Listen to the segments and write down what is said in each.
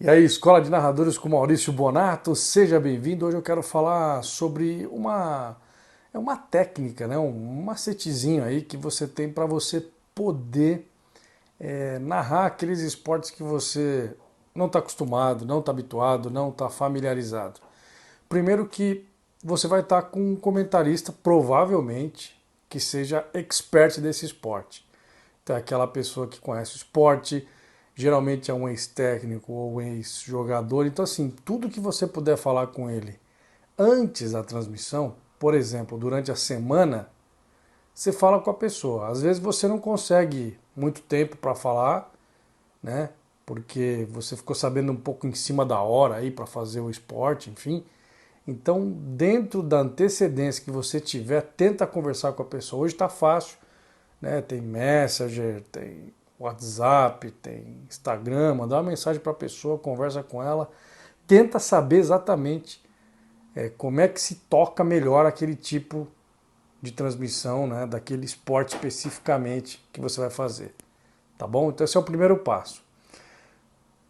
E aí, Escola de Narradores com Maurício Bonato, seja bem-vindo. Hoje eu quero falar sobre uma técnica, né? Um macetezinho aí que você tem para você poder narrar aqueles esportes que você não está acostumado, não está habituado, não está familiarizado. Primeiro que você vai estar com um comentarista, provavelmente, que seja expert desse esporte. Então, é aquela pessoa que conhece o esporte, geralmente é um ex-técnico ou um ex-jogador. Então, assim, tudo que você puder falar com ele antes da transmissão, por exemplo, durante a semana, você fala com a pessoa. Às vezes você não consegue muito tempo para falar, né? Porque você ficou sabendo um pouco em cima da hora aí para fazer o esporte, enfim. Então, dentro da antecedência que você tiver, tenta conversar com a pessoa. Hoje está fácil, né? Tem Messenger, tem WhatsApp, tem Instagram, mandar uma mensagem para a pessoa, conversa com ela, tenta saber exatamente como é que se toca melhor aquele tipo de transmissão, né, daquele esporte especificamente que você vai fazer, tá bom? Então esse é o primeiro passo.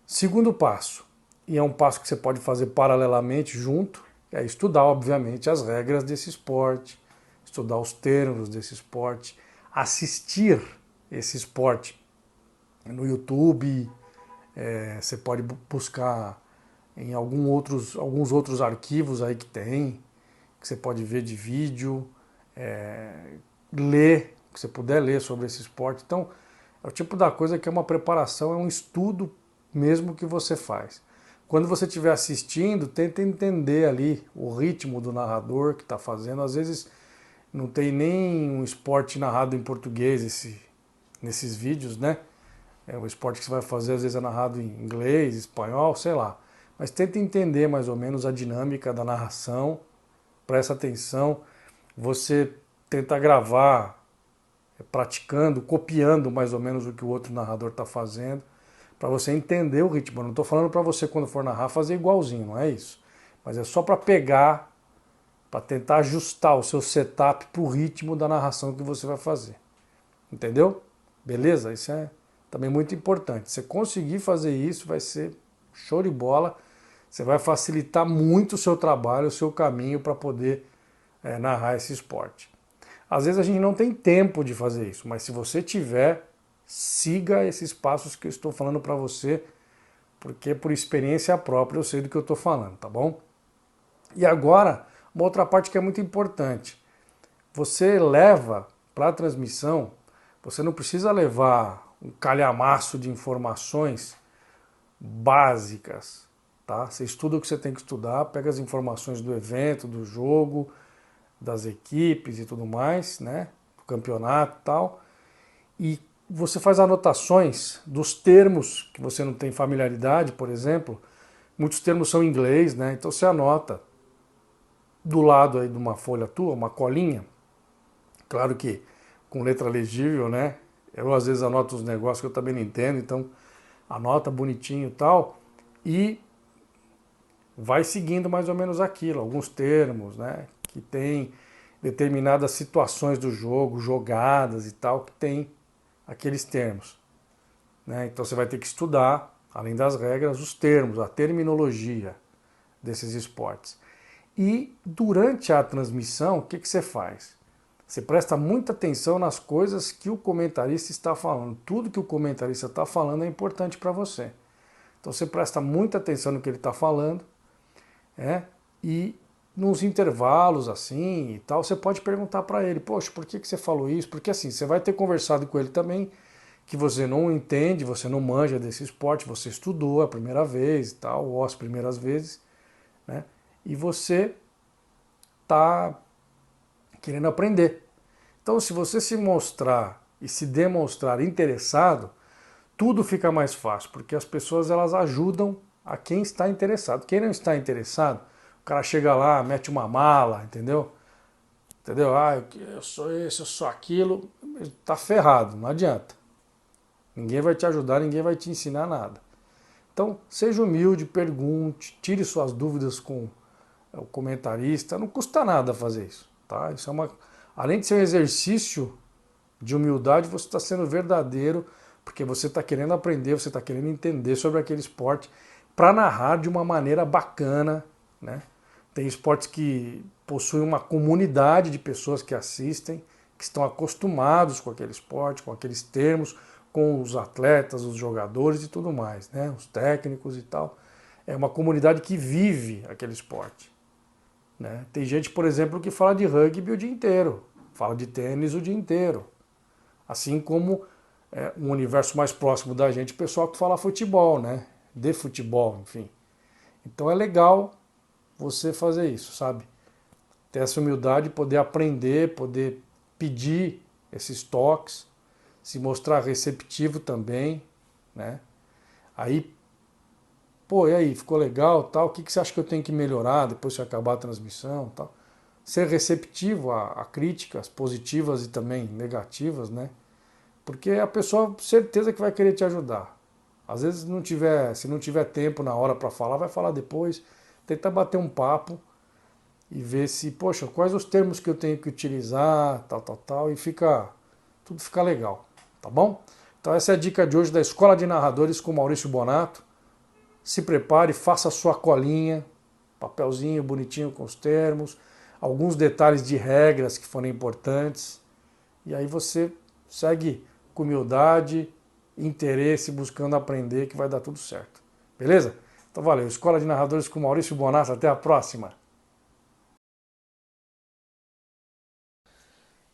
Segundo passo, e é um passo que você pode fazer paralelamente junto, é estudar, obviamente, as regras desse esporte, estudar os termos desse esporte, assistir esse esporte no YouTube, você pode buscar em alguns outros arquivos aí que você pode ver de vídeo, ler, o que você puder ler sobre esse esporte. Então, é o tipo da coisa que é uma preparação, é um estudo mesmo que você faz. Quando você estiver assistindo, tenta entender ali o ritmo do narrador que está fazendo. Às vezes não tem nem um esporte narrado em português nesses vídeos, né? O esporte que você vai fazer às vezes é narrado em inglês, espanhol, sei lá. Mas tenta entender mais ou menos a dinâmica da narração, presta atenção. Você tenta gravar, praticando, copiando mais ou menos o que o outro narrador está fazendo, para você entender o ritmo. Eu não estou falando para você, quando for narrar, fazer igualzinho, não é isso. Mas é só para pegar, para tentar ajustar o seu setup para o ritmo da narração que você vai fazer. Entendeu? Beleza? Isso é também muito importante. Você conseguir fazer isso vai ser show de bola. Você vai facilitar muito o seu trabalho, o seu caminho para poder narrar esse esporte. Às vezes a gente não tem tempo de fazer isso, mas se você tiver, siga esses passos que eu estou falando para você, porque por experiência própria eu sei do que eu estou falando, tá bom? E agora, uma outra parte que é muito importante. Você leva para a transmissão, você não precisa levar um calhamaço de informações básicas, tá? Você estuda o que você tem que estudar, pega as informações do evento, do jogo, das equipes e tudo mais, né? Do campeonato e tal. E você faz anotações dos termos que você não tem familiaridade, por exemplo. Muitos termos são em inglês, né? Então você anota do lado aí de uma folha tua, uma colinha. Claro que com letra legível, né? Eu às vezes anoto os negócios que eu também não entendo, então anota bonitinho e tal. E vai seguindo mais ou menos aquilo, alguns termos, né? Que tem determinadas situações do jogo, jogadas e tal, que tem aqueles termos, né? Então você vai ter que estudar, além das regras, os termos, a terminologia desses esportes. E durante a transmissão, o que você faz? Você presta muita atenção nas coisas que o comentarista está falando. Tudo que o comentarista está falando é importante para você. Então você presta muita atenção no que ele está falando, e nos intervalos assim e tal, você pode perguntar para ele, poxa, por que você falou isso? Porque assim, você vai ter conversado com ele também, que você não entende, você não manja desse esporte, você estudou a primeira vez e tal, ou as primeiras vezes, né? E você está querendo aprender. Então, se você se mostrar e se demonstrar interessado, tudo fica mais fácil, porque as pessoas elas ajudam a quem está interessado. Quem não está interessado, o cara chega lá, mete uma mala, entendeu? Entendeu? Ah, eu sou esse, eu sou aquilo, tá ferrado, não adianta. Ninguém vai te ajudar, ninguém vai te ensinar nada. Então, seja humilde, pergunte, tire suas dúvidas com o comentarista, não custa nada fazer isso, tá? Isso é além de ser um exercício de humildade, você está sendo verdadeiro, porque você está querendo aprender, você está querendo entender sobre aquele esporte, para narrar de uma maneira bacana, né? Tem esportes que possuem uma comunidade de pessoas que assistem, que estão acostumados com aquele esporte, com aqueles termos, com os atletas, os jogadores e tudo mais, né? Os técnicos e tal. É uma comunidade que vive aquele esporte, né? Tem gente, por exemplo, que fala de rugby o dia inteiro, fala de tênis o dia inteiro. Assim como um universo mais próximo da gente, o pessoal que fala futebol, né? De futebol, enfim. Então é legal você fazer isso, sabe? Ter essa humildade, poder aprender, poder pedir esses toques, se mostrar receptivo também, né? Aí, pô, e aí, ficou legal, tal, o que você acha que eu tenho que melhorar depois que acabar a transmissão, tal? Ser receptivo a críticas positivas e também negativas, né? Porque a pessoa, certeza que vai querer te ajudar. Às vezes, se não tiver tempo na hora para falar, vai falar depois. Tenta bater um papo e ver se, poxa, quais os termos que eu tenho que utilizar, tal, e tudo fica legal, tá bom? Então essa é a dica de hoje da Escola de Narradores com Maurício Bonato. Se prepare, faça a sua colinha, papelzinho bonitinho com os termos, alguns detalhes de regras que forem importantes, e aí você segue com humildade, interesse, buscando aprender, que vai dar tudo certo. Beleza? Então valeu, Escola de Narradores com Maurício Bonato, até a próxima!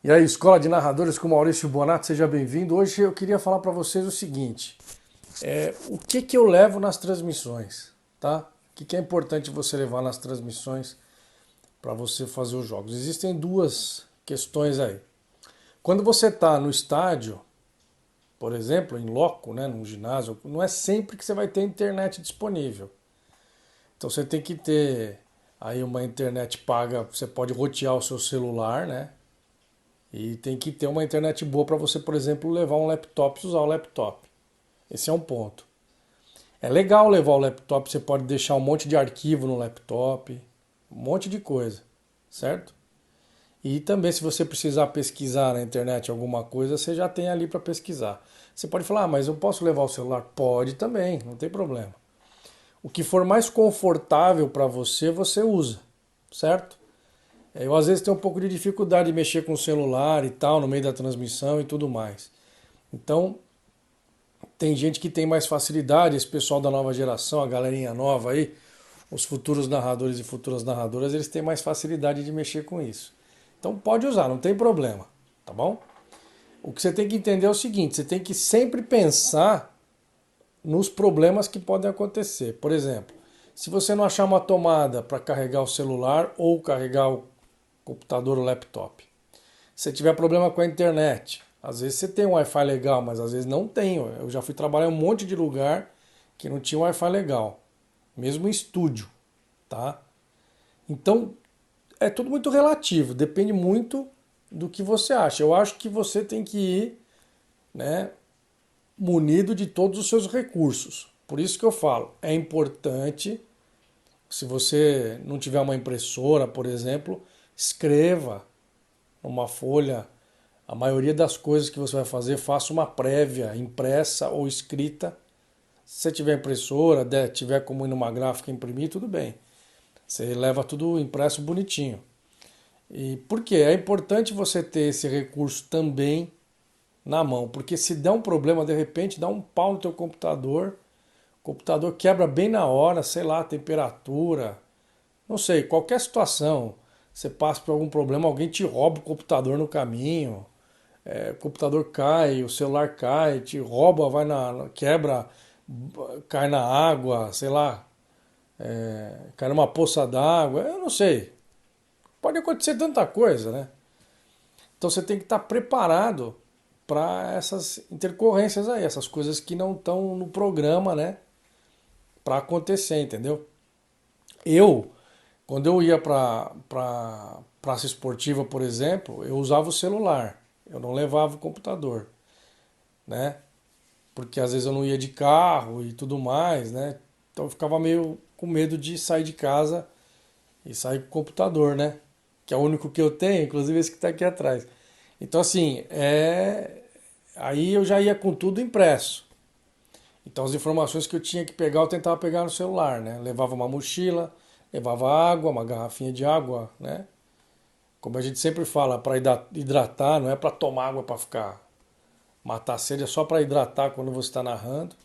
E aí, Escola de Narradores com Maurício Bonato, seja bem-vindo. Hoje eu queria falar para vocês o seguinte, o que eu levo nas transmissões, tá? O que é importante você levar nas transmissões para você fazer os jogos? Existem duas questões aí. Quando você está no estádio, por exemplo, em loco, né, num ginásio, não é sempre que você vai ter internet disponível. Então você tem que ter aí uma internet paga, você pode rotear o seu celular, né? E tem que ter uma internet boa para você, por exemplo, levar um laptop e usar o laptop. Esse é um ponto. É legal levar o laptop, você pode deixar um monte de arquivo no laptop, um monte de coisa, certo? E também se você precisar pesquisar na internet alguma coisa, você já tem ali para pesquisar. Você pode falar, mas eu posso levar o celular? Pode também, não tem problema. O que for mais confortável para você, você usa, certo? Eu às vezes tenho um pouco de dificuldade de mexer com o celular e tal, no meio da transmissão e tudo mais. Então, tem gente que tem mais facilidade, esse pessoal da nova geração, a galerinha nova aí, os futuros narradores e futuras narradoras, eles têm mais facilidade de mexer com isso. Então pode usar, não tem problema, tá bom? O que você tem que entender é o seguinte, você tem que sempre pensar nos problemas que podem acontecer. Por exemplo, se você não achar uma tomada para carregar o celular ou carregar o computador ou laptop. Se tiver problema com a internet, às vezes você tem um Wi-Fi legal, mas às vezes não tem. Eu já fui trabalhar em um monte de lugar que não tinha Wi-Fi legal, mesmo em estúdio, tá? Então, é tudo muito relativo, depende muito do que você acha. Eu acho que você tem que ir, né, munido de todos os seus recursos. Por isso que eu falo, é importante, se você não tiver uma impressora, por exemplo, escreva numa folha. A maioria das coisas que você vai fazer, faça uma prévia, impressa ou escrita. Se você tiver impressora, tiver como ir numa gráfica imprimir, tudo bem. Você leva tudo impresso bonitinho. E por quê? É importante você ter esse recurso também na mão, porque se der um problema, de repente, dá um pau no teu computador, o computador quebra bem na hora, sei lá, temperatura, não sei, qualquer situação, você passa por algum problema, alguém te rouba o computador no caminho, o computador cai, o celular cai, te rouba, quebra, cai na água, sei lá, cai numa poça d'água, eu não sei. Pode acontecer tanta coisa, né? Então você tem que estar preparado para essas intercorrências aí, essas coisas que não estão no programa, né? Para acontecer, entendeu? Eu, quando eu ia para praça esportiva, por exemplo, eu usava o celular, eu não levava o computador, né? Porque às vezes eu não ia de carro e tudo mais, né? Então eu ficava meio com medo de sair de casa e sair com o computador, né? Que é o único que eu tenho, inclusive esse que está aqui atrás. Então assim, aí eu já ia com tudo impresso. Então as informações que eu tinha que pegar, eu tentava pegar no celular, né? Levava uma mochila, levava água, uma garrafinha de água, né? Como a gente sempre fala, para hidratar, não é para tomar água para ficar matar a sede, é só para hidratar quando você está narrando.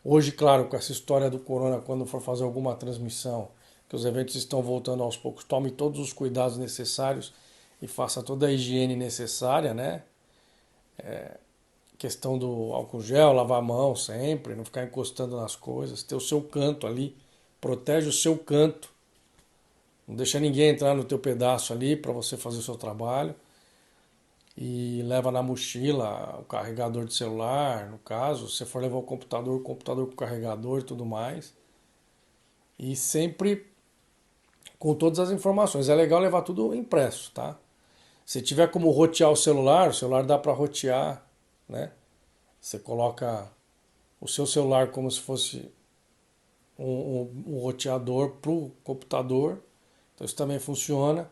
Hoje, claro, com essa história do corona, quando for fazer alguma transmissão, que os eventos estão voltando aos poucos, tome todos os cuidados necessários e faça toda a higiene necessária, né? Questão do álcool gel, lavar a mão sempre, não ficar encostando nas coisas, ter o seu canto ali, protege o seu canto, não deixa ninguém entrar no teu pedaço ali para você fazer o seu trabalho. E leva na mochila o carregador de celular, no caso, se for levar o computador com carregador e tudo mais. E sempre com todas as informações. É legal levar tudo impresso, tá? Se tiver como rotear o celular dá para rotear, né? Você coloca o seu celular como se fosse um roteador para o computador. Então isso também funciona.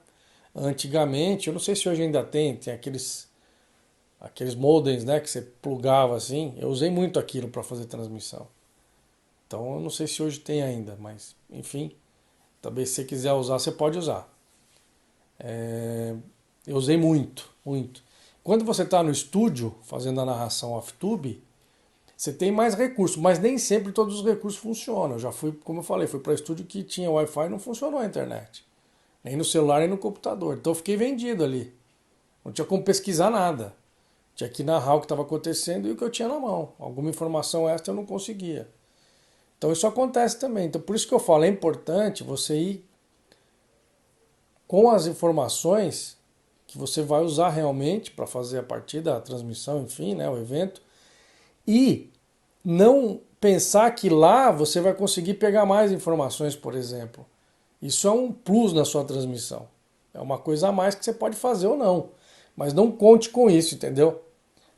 Antigamente, eu não sei se hoje ainda tem aqueles modems, né, que você plugava assim. Eu usei muito aquilo para fazer transmissão. Então eu não sei se hoje tem ainda, mas enfim, também se você quiser usar, você pode usar. Eu usei muito, muito. Quando você está no estúdio fazendo a narração off-tube, você tem mais recursos, mas nem sempre todos os recursos funcionam. Eu já fui, como eu falei, fui para estúdio que tinha Wi-Fi e não funcionou a internet. Nem no celular, nem no computador. Então eu fiquei vendido ali. Não tinha como pesquisar nada. Tinha que narrar o que estava acontecendo e o que eu tinha na mão. Alguma informação extra eu não conseguia. Então isso acontece também. Então por isso que eu falo, é importante você ir com as informações que você vai usar realmente para fazer a partida, a transmissão, enfim, né, o evento. E não pensar que lá você vai conseguir pegar mais informações, por exemplo. Isso é um plus na sua transmissão. É uma coisa a mais que você pode fazer ou não. Mas não conte com isso, entendeu?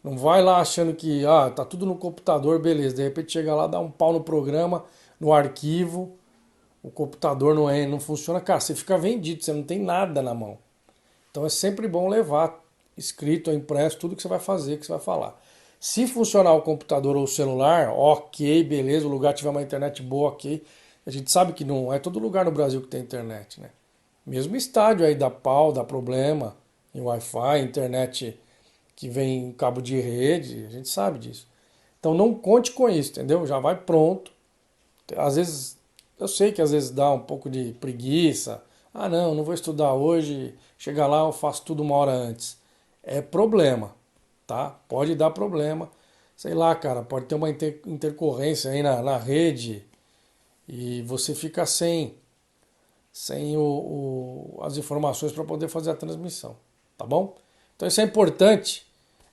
Não vai lá achando que tá tudo no computador, beleza. De repente chega lá, dá um pau no programa, no arquivo, o computador não funciona. Cara, você fica vendido, você não tem nada na mão. Então é sempre bom levar escrito ou impresso tudo que você vai fazer, que você vai falar. Se funcionar o computador ou o celular, ok, beleza, o lugar tiver uma internet boa, ok. A gente sabe que não é todo lugar no Brasil que tem internet, né? Mesmo estádio aí dá pau, dá problema em Wi-Fi, internet que vem em cabo de rede, a gente sabe disso. Então não conte com isso, entendeu? Já vai pronto. Às vezes, eu sei que às vezes dá um pouco de preguiça. Ah, não vou estudar hoje, chega lá eu faço tudo uma hora antes. É problema, tá? Pode dar problema. Sei lá, cara, pode ter uma intercorrência aí na rede e você fica sem as informações para poder fazer a transmissão, tá bom? Então isso é importante,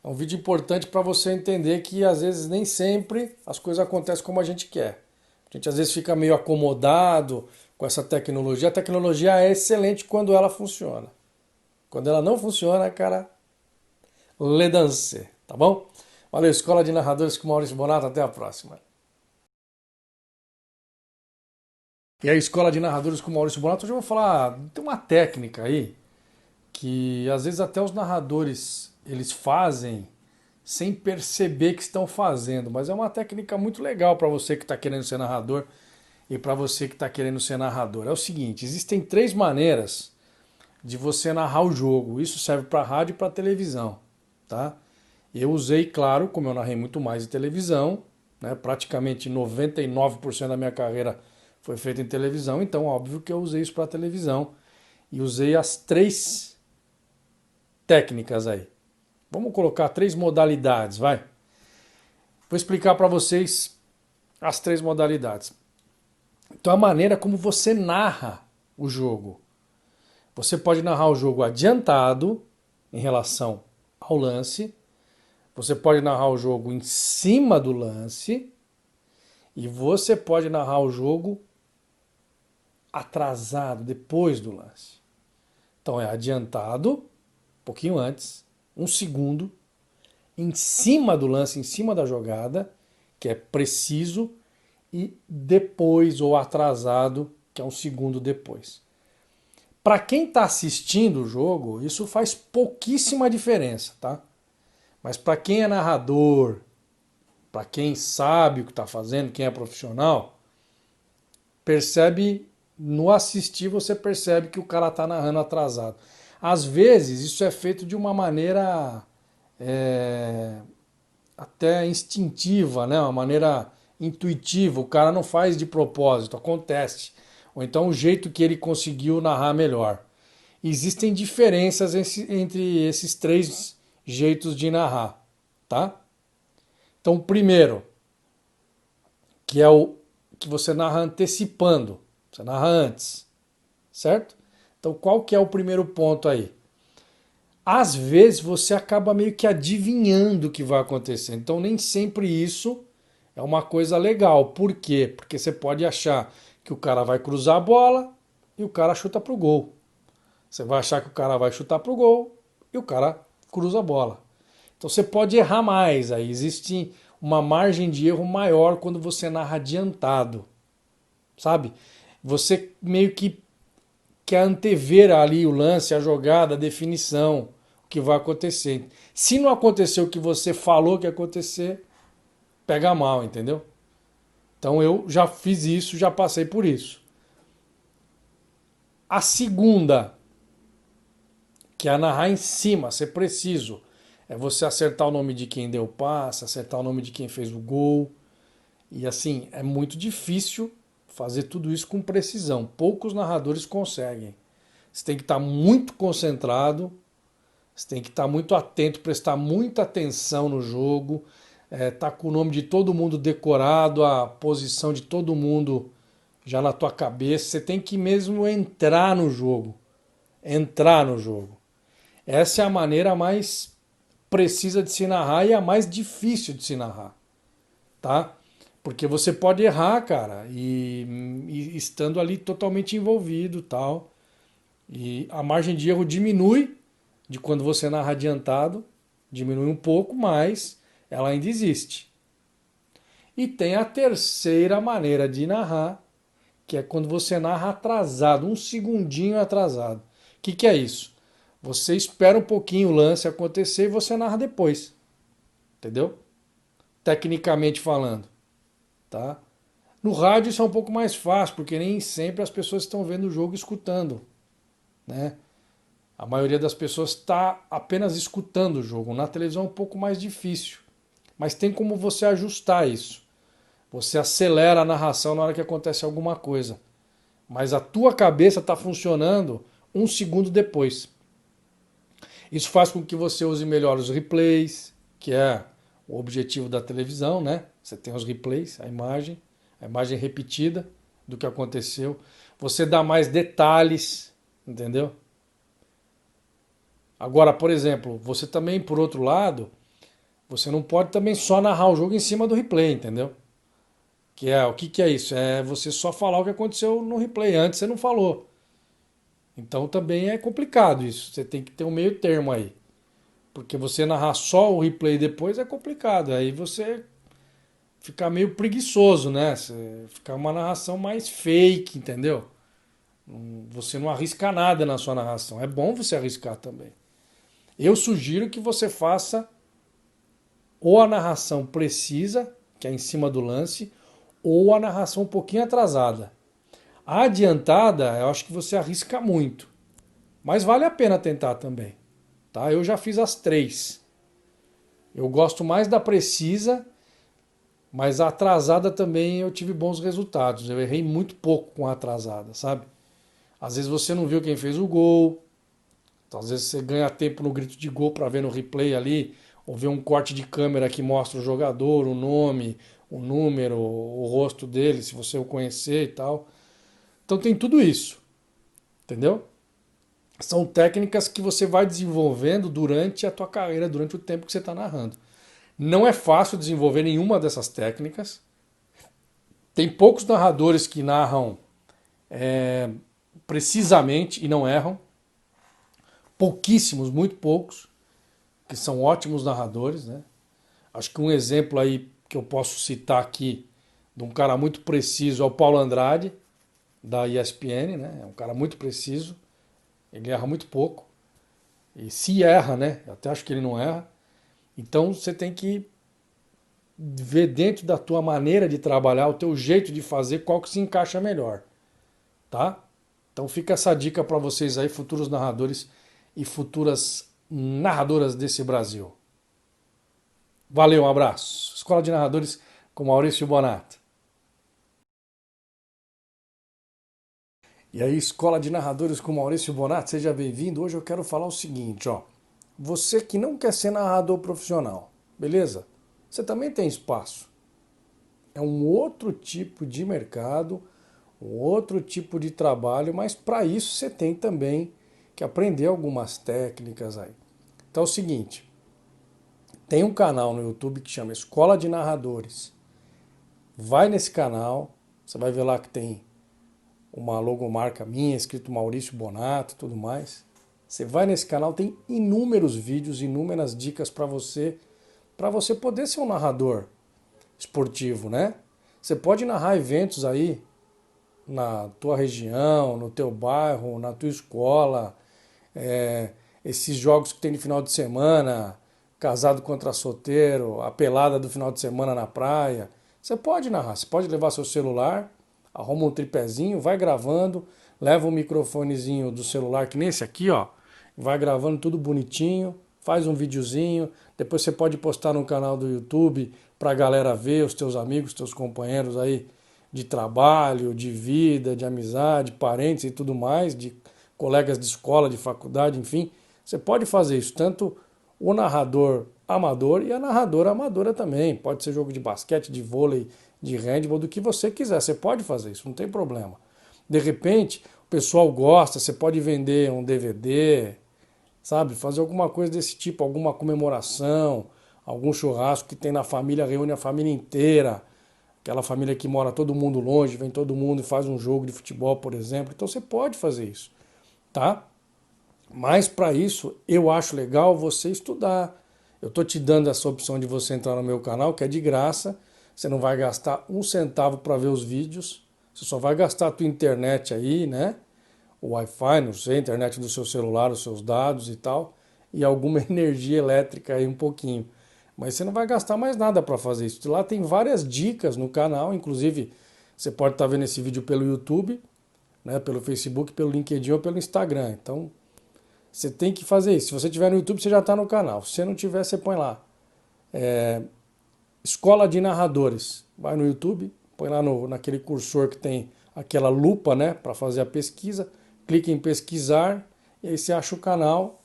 é um vídeo importante para você entender que às vezes nem sempre as coisas acontecem como a gente quer. A gente às vezes fica meio acomodado com essa tecnologia. A tecnologia é excelente quando ela funciona. Quando ela não funciona, cara, le dance, tá bom? Valeu, Escola de Narradores com Maurício Bonato, até a próxima. E a Escola de Narradores com Maurício Bonato, hoje eu vou falar, tem uma técnica aí que às vezes até os narradores eles fazem sem perceber que estão fazendo, mas é uma técnica muito legal para você que está querendo ser narrador e para você que está querendo ser narrador. É o seguinte, existem três maneiras de você narrar o jogo. Isso serve para rádio e para televisão, tá? Eu usei, claro, como eu narrei muito mais em televisão, né, praticamente 99% da minha carreira foi feita em televisão, então óbvio que eu usei isso para televisão e usei as três técnicas aí. Vamos colocar três modalidades, vai? Vou explicar para vocês as três modalidades. Então a maneira como você narra o jogo. Você pode narrar o jogo adiantado em relação ao lance, você pode narrar o jogo em cima do lance e você pode narrar o jogo atrasado, depois do lance. Então é adiantado, um pouquinho antes, um segundo, em cima do lance, em cima da jogada, que é preciso, e depois ou atrasado, que é um segundo depois. Para quem está assistindo o jogo, isso faz pouquíssima diferença, tá? Mas para quem é narrador para quem sabe o que está fazendo, quem é profissional, percebe, no assistir você percebe que o cara está narrando atrasado. Às vezes isso é feito de uma maneira é, até instintiva, né? Uma maneira intuitiva, o cara não faz de propósito, acontece. Ou então o jeito que ele conseguiu narrar melhor. Existem diferenças entre esses três jeitos de narrar, tá? Então, o primeiro, que é o que você narra antecipando, você narra antes, certo? Então, qual que é o primeiro ponto aí? Às vezes você acaba meio que adivinhando o que vai acontecer. Então, nem sempre isso é uma coisa legal. Por quê? Porque você pode achar que o cara vai cruzar a bola e o cara chuta pro gol. Você vai achar que o cara vai chutar pro gol e o cara cruza a bola. Então você pode errar mais. Aí existe uma margem de erro maior quando você narra adiantado, sabe? Você meio que quer antever ali o lance, a jogada, a definição, o que vai acontecer. Se não acontecer o que você falou que ia acontecer, pega mal, entendeu? Então eu já fiz isso, já passei por isso. A segunda, que é narrar em cima, ser preciso. É você acertar o nome de quem deu o passe, acertar o nome de quem fez o gol. E assim, é muito difícil fazer tudo isso com precisão. Poucos narradores conseguem. Você tem que estar muito concentrado, você tem que estar muito atento, prestar muita atenção no jogo, tá com o nome de todo mundo decorado, a posição de todo mundo já na tua cabeça. Você tem que mesmo entrar no jogo. Entrar no jogo. Essa é a maneira mais precisa de se narrar e a mais difícil de se narrar, tá? Porque você pode errar, cara, e estando ali totalmente envolvido, tal. E a margem de erro diminui de quando você narra adiantado, diminui um pouco, mas ela ainda existe. E tem a terceira maneira de narrar, que é quando você narra atrasado, um segundinho atrasado. O que é isso? Você espera um pouquinho o lance acontecer e você narra depois. Entendeu? Tecnicamente falando, tá? No rádio isso é um pouco mais fácil, porque nem sempre as pessoas estão vendo o jogo e escutando, né? A maioria das pessoas está apenas escutando o jogo. Na televisão é um pouco mais difícil, mas tem como você ajustar isso. Você acelera a narração na hora que acontece alguma coisa, mas a tua cabeça está funcionando um segundo depois. Isso faz com que você use melhor os replays, que é o objetivo da televisão, né? Você tem os replays, a imagem repetida do que aconteceu. Você dá mais detalhes, entendeu? Agora, por exemplo, você também, por outro lado, você não pode também só narrar o jogo em cima do replay, entendeu? Que é, o que que é isso? É você só falar o que aconteceu no replay. Antes você não falou. Então também é complicado isso. Você tem que ter um meio termo aí. Porque você narrar só o replay depois é complicado. Aí você fica meio preguiçoso, né? Fica uma narração mais fake, entendeu? Você não arrisca nada na sua narração. É bom você arriscar também. Eu sugiro que você faça ou a narração precisa, que é em cima do lance, ou a narração um pouquinho atrasada. A adiantada, eu acho que você arrisca muito. Mas vale a pena tentar também. Tá? Eu já fiz as três. Eu gosto mais da precisa, mas a atrasada também eu tive bons resultados. Eu errei muito pouco com a atrasada, sabe? Às vezes você não viu quem fez o gol. Então, às vezes você ganha tempo no grito de gol para ver no replay ali, ou ver um corte de câmera que mostra o jogador, o nome, o número, o rosto dele, se você o conhecer e tal. Então tem tudo isso, entendeu? São técnicas que você vai desenvolvendo durante a tua carreira, durante o tempo que você está narrando. Não é fácil desenvolver nenhuma dessas técnicas. Tem poucos narradores que narram precisamente e não erram. Pouquíssimos, muito poucos, que são ótimos narradores, né? Acho que um exemplo aí que eu posso citar aqui de um cara muito preciso é o Paulo Andrade, da ESPN, né? É um cara muito preciso, ele erra muito pouco. E se erra, né? Eu até acho que ele não erra. Então você tem que ver dentro da tua maneira de trabalhar, o teu jeito de fazer, qual que se encaixa melhor, tá? Então fica essa dica para vocês aí, futuros narradores e futuras narradoras desse Brasil. Valeu, um abraço. Escola de Narradores com Maurício Bonato. E aí, Escola de Narradores com Maurício Bonato, seja bem-vindo. Hoje eu quero falar o seguinte, ó. Você que não quer ser narrador profissional, beleza? Você também tem espaço. É um outro tipo de mercado, um outro tipo de trabalho, mas para isso você tem também que aprender algumas técnicas aí. Então é o seguinte, tem um canal no YouTube que chama Escola de Narradores. Vai nesse canal, você vai ver lá que tem uma logomarca minha, escrito Maurício Bonato e tudo mais. Você vai nesse canal, tem inúmeros vídeos, inúmeras dicas para você poder ser um narrador esportivo, né? Você pode narrar eventos aí na tua região, no teu bairro, na tua escola, esses jogos que tem no final de semana, casado contra solteiro, a pelada do final de semana na praia. Você pode narrar, você pode levar seu celular, arruma um tripézinho, vai gravando, leva um microfonezinho do celular, que nem esse aqui, ó, vai gravando tudo bonitinho, faz um videozinho, depois você pode postar no canal do YouTube pra galera ver, os teus amigos, teus companheiros aí de trabalho, de vida, de amizade, parentes e tudo mais, de colegas de escola, de faculdade, enfim. Você pode fazer isso, tanto o narrador amador e a narradora amadora também. Pode ser jogo de basquete, de vôlei, de handball, do que você quiser. Você pode fazer isso, não tem problema. De repente, o pessoal gosta, você pode vender um DVD, sabe? Fazer alguma coisa desse tipo, alguma comemoração, algum churrasco que tem na família, reúne a família inteira. Aquela família que mora todo mundo longe, vem todo mundo e faz um jogo de futebol, por exemplo. Então você pode fazer isso, tá? Mas para isso, eu acho legal você estudar. Eu estou te dando essa opção de você entrar no meu canal, que é de graça. Você não vai gastar um centavo para ver os vídeos. Você só vai gastar a tua internet aí, né? O Wi-Fi, não sei, a internet do seu celular, os seus dados e tal. E alguma energia elétrica aí um pouquinho. Mas você não vai gastar mais nada para fazer isso. Lá tem várias dicas no canal, inclusive você pode estar vendo esse vídeo pelo YouTube, né, pelo Facebook, pelo LinkedIn ou pelo Instagram. Então você tem que fazer isso. Se você estiver no YouTube, você já está no canal. Se você não tiver, você põe lá. Escola de Narradores. Vai no YouTube, põe lá naquele cursor que tem aquela lupa, né, para fazer a pesquisa. Clica em pesquisar e aí você acha o canal.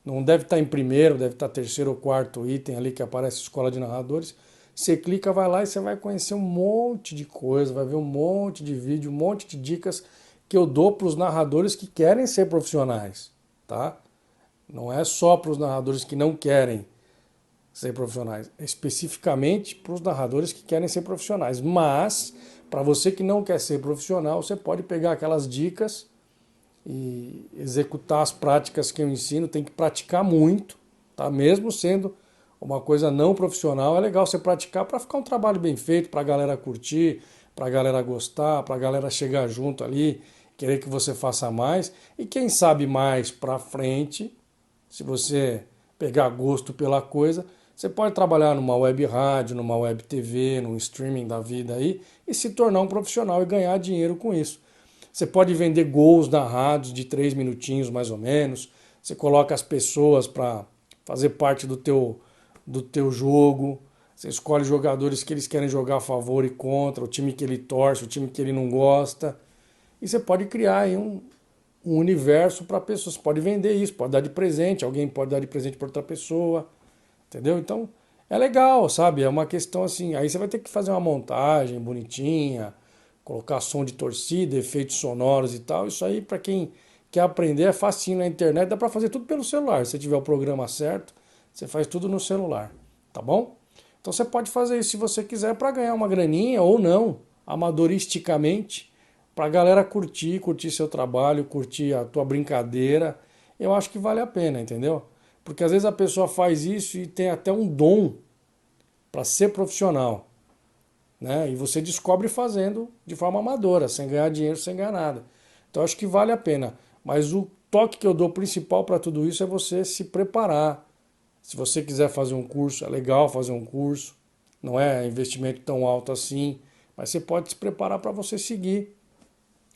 Não deve estar em primeiro, deve estar terceiro ou quarto item ali que aparece Escola de Narradores. Você clica, vai lá e você vai conhecer um monte de coisa, vai ver um monte de vídeo, um monte de dicas que eu dou para os narradores que querem ser profissionais, tá? Não é só para os narradores que não querem ser profissionais, é especificamente para os narradores que querem ser profissionais. Mas, para você que não quer ser profissional, você pode pegar aquelas dicas e executar as práticas que eu ensino, tem que praticar muito, tá? Mesmo sendo uma coisa não profissional, é legal você praticar para ficar um trabalho bem feito, para a galera curtir, para a galera gostar, para a galera chegar junto ali, querer que você faça mais. E quem sabe mais para frente, se você pegar gosto pela coisa, você pode trabalhar numa web rádio, numa web TV, num streaming da vida aí e se tornar um profissional e ganhar dinheiro com isso. Você pode vender gols narrados de 3 minutinhos mais ou menos. Você coloca as pessoas para fazer parte do teu jogo. Você escolhe jogadores que eles querem jogar a favor e contra, o time que ele torce, o time que ele não gosta. E você pode criar aí um universo para pessoas. Você pode vender isso, pode dar de presente, alguém pode dar de presente para outra pessoa. Entendeu? Então é legal, sabe? É uma questão assim. Aí você vai ter que fazer uma montagem bonitinha, colocar som de torcida, efeitos sonoros e tal. Isso aí, para quem quer aprender, é facinho na internet. Dá para fazer tudo pelo celular. Se tiver o programa certo, você faz tudo no celular. Tá bom? Então você pode fazer isso se você quiser para ganhar uma graninha ou não, amadoristicamente, para a galera curtir seu trabalho, curtir a tua brincadeira. Eu acho que vale a pena, entendeu? Porque às vezes a pessoa faz isso e tem até um dom para ser profissional, né? E você descobre fazendo de forma amadora, sem ganhar dinheiro, sem ganhar nada. Então acho que vale a pena. Mas o toque que eu dou principal para tudo isso é você se preparar. Se você quiser fazer um curso, é legal fazer um curso, não é investimento tão alto assim, mas você pode se preparar para você seguir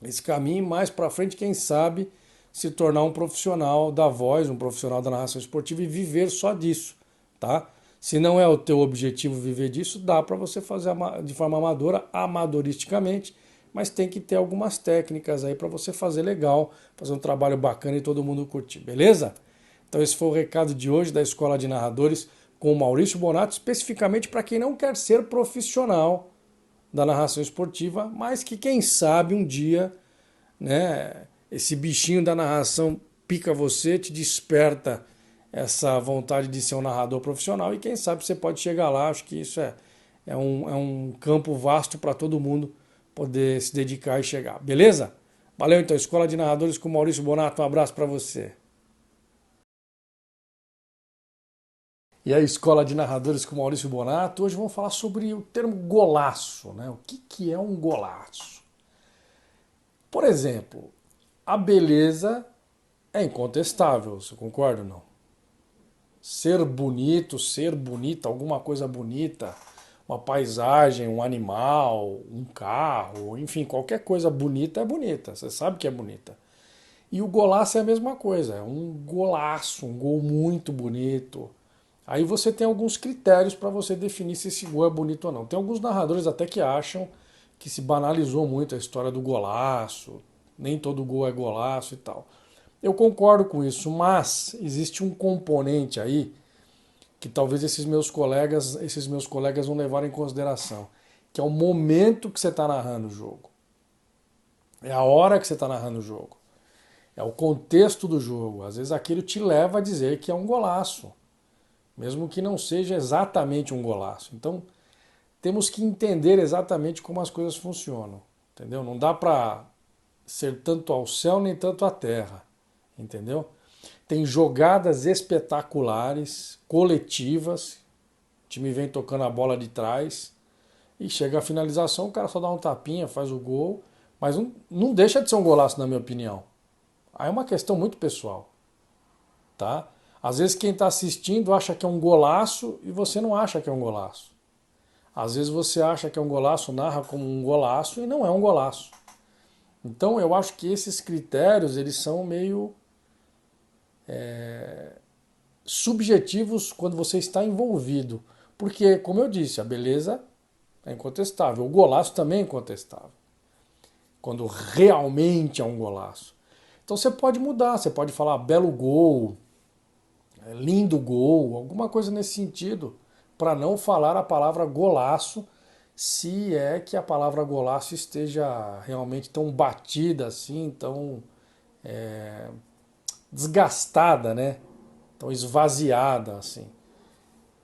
esse caminho e mais para frente, quem sabe, se tornar um profissional da voz, um profissional da narração esportiva e viver só disso, tá? Se não é o teu objetivo viver disso, dá para você fazer de forma amadora, amadoristicamente, mas tem que ter algumas técnicas aí para você fazer legal, fazer um trabalho bacana e todo mundo curtir, beleza? Então esse foi o recado de hoje da Escola de Narradores com o Maurício Bonato, especificamente para quem não quer ser profissional da narração esportiva, mas que quem sabe um dia, né, esse bichinho da narração pica você, te desperta essa vontade de ser um narrador profissional e quem sabe você pode chegar lá. Acho que isso é um campo vasto para todo mundo poder se dedicar e chegar. Beleza? Valeu então, Escola de Narradores com Maurício Bonato. Um abraço para você. E a Escola de Narradores com Maurício Bonato. Hoje vamos falar sobre o termo golaço, né? O que é um golaço? Por exemplo, a beleza é incontestável, você concorda ou não? Ser bonito, ser bonita, alguma coisa bonita, uma paisagem, um animal, um carro, enfim, qualquer coisa bonita é bonita, você sabe que é bonita. E o golaço é a mesma coisa, é um golaço, um gol muito bonito. Aí você tem alguns critérios para você definir se esse gol é bonito ou não. Tem alguns narradores até que acham que se banalizou muito a história do golaço, nem todo gol é golaço e tal. Eu concordo com isso, mas existe um componente aí que talvez esses meus colegas vão levar em consideração, que é o momento que você está narrando o jogo. É a hora que você está narrando o jogo. É o contexto do jogo. Às vezes aquilo te leva a dizer que é um golaço, mesmo que não seja exatamente um golaço. Então, temos que entender exatamente como as coisas funcionam, entendeu? Não dá para ser tanto ao céu nem tanto à terra, entendeu? Tem jogadas espetaculares, coletivas, o time vem tocando a bola de trás e chega a finalização, o cara só dá um tapinha, faz o gol, mas não deixa de ser um golaço, na minha opinião. Aí é uma questão muito pessoal, tá? Às vezes quem está assistindo acha que é um golaço e você não acha que é um golaço. Às vezes você acha que é um golaço, narra como um golaço e não é um golaço. Então eu acho que esses critérios eles são meio subjetivos quando você está envolvido. Porque, como eu disse, a beleza é incontestável, o golaço também é incontestável. Quando realmente é um golaço. Então você pode mudar, você pode falar belo gol, lindo gol, alguma coisa nesse sentido, para não falar a palavra golaço, se é que a palavra golaço esteja realmente tão batida assim, tão desgastada, né? Tão esvaziada assim,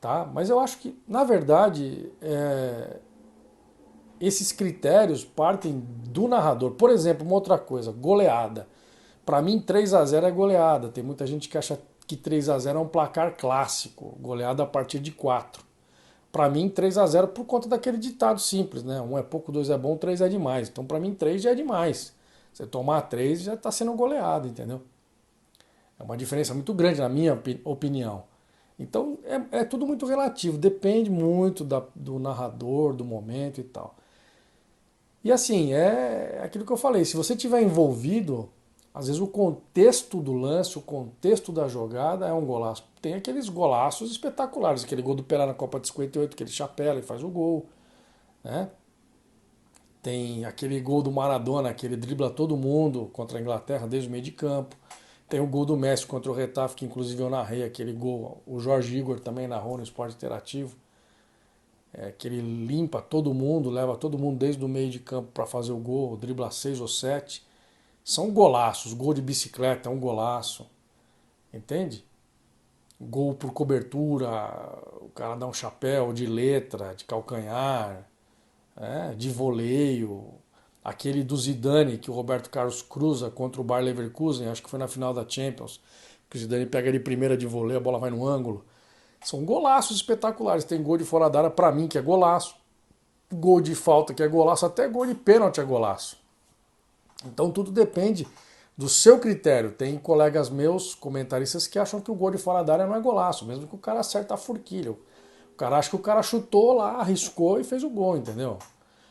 tá? Mas eu acho que, na verdade, esses critérios partem do narrador. Por exemplo, uma outra coisa, goleada. Para mim, 3-0 é goleada. Tem muita gente que acha que 3-0 é um placar clássico, goleada a partir de 4. Para mim, 3-0 por conta daquele ditado simples, né? 1 é pouco, 2 é bom, 3 é demais. Então, para mim, 3 já é demais. Você tomar 3 já está sendo goleado, entendeu? É uma diferença muito grande, na minha opinião. Então, é tudo muito relativo, depende muito do narrador, do momento e tal. E assim, é aquilo que eu falei, se você tiver envolvido, às vezes o contexto do lance, o contexto da jogada é um golaço. Tem aqueles golaços espetaculares, aquele gol do Pelé na Copa de 58, que ele chapela e faz o gol, né? Tem aquele gol do Maradona, que ele dribla todo mundo contra a Inglaterra desde o meio de campo. Tem o gol do Messi contra o Retafe, que inclusive eu narrei aquele gol. O Jorge Igor também narrou no Esporte Interativo. Que ele limpa todo mundo, leva todo mundo desde o meio de campo para fazer o gol, dribla 6 ou 7. São golaços. Gol de bicicleta é um golaço. Entende? Gol por cobertura, o cara dá um chapéu de letra, de calcanhar, de voleio. Aquele do Zidane que o Roberto Carlos cruza contra o Bayer Leverkusen, acho que foi na final da Champions, que o Zidane pega de primeira de voleio, a bola vai no ângulo. São golaços espetaculares. Tem gol de fora da área para mim que é golaço, gol de falta que é golaço, até gol de pênalti é golaço. Então tudo depende do seu critério. Tem colegas meus, comentaristas, que acham que o gol de fora da área não é golaço, mesmo que o cara acerta a forquilha. O cara acha que o cara chutou lá, arriscou e fez o gol, entendeu?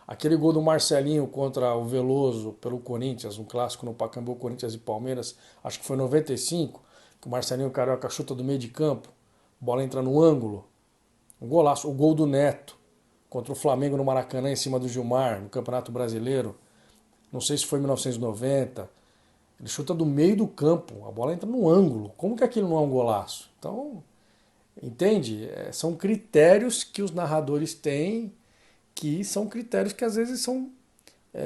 Aquele gol do Marcelinho contra o Veloso pelo Corinthians, um clássico no Pacaembu, Corinthians e Palmeiras, acho que foi em 95, que o Marcelinho Carioca chuta do meio de campo, a bola entra no ângulo, um golaço. O gol do Neto contra o Flamengo no Maracanã em cima do Gilmar, no Campeonato Brasileiro, não sei se foi em 1990, ele chuta do meio do campo, a bola entra no ângulo. Como que aquilo não é um golaço? Então, entende? São critérios que os narradores têm, que são critérios que às vezes são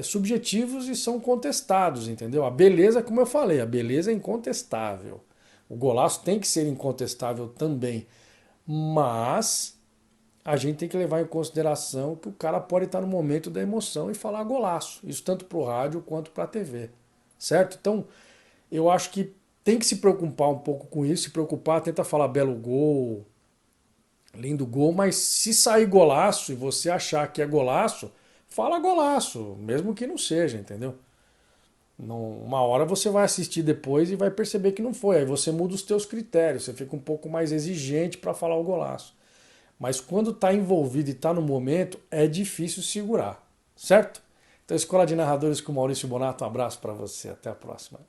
subjetivos e são contestados, entendeu? A beleza, como eu falei, a beleza é incontestável. O golaço tem que ser incontestável também. Mas a gente tem que levar em consideração que o cara pode estar no momento da emoção e falar golaço. Isso tanto para o rádio quanto para a TV. Certo? Então, eu acho que tem que se preocupar um pouco com isso, se preocupar, tenta falar belo gol, lindo gol, mas se sair golaço e você achar que é golaço, fala golaço, mesmo que não seja, entendeu? Uma hora você vai assistir depois e vai perceber que não foi. Aí você muda os teus critérios, você fica um pouco mais exigente para falar o golaço. Mas quando está envolvido e está no momento, é difícil segurar, certo? Então, Escola de Narradores com Maurício Bonato, um abraço para você, até a próxima.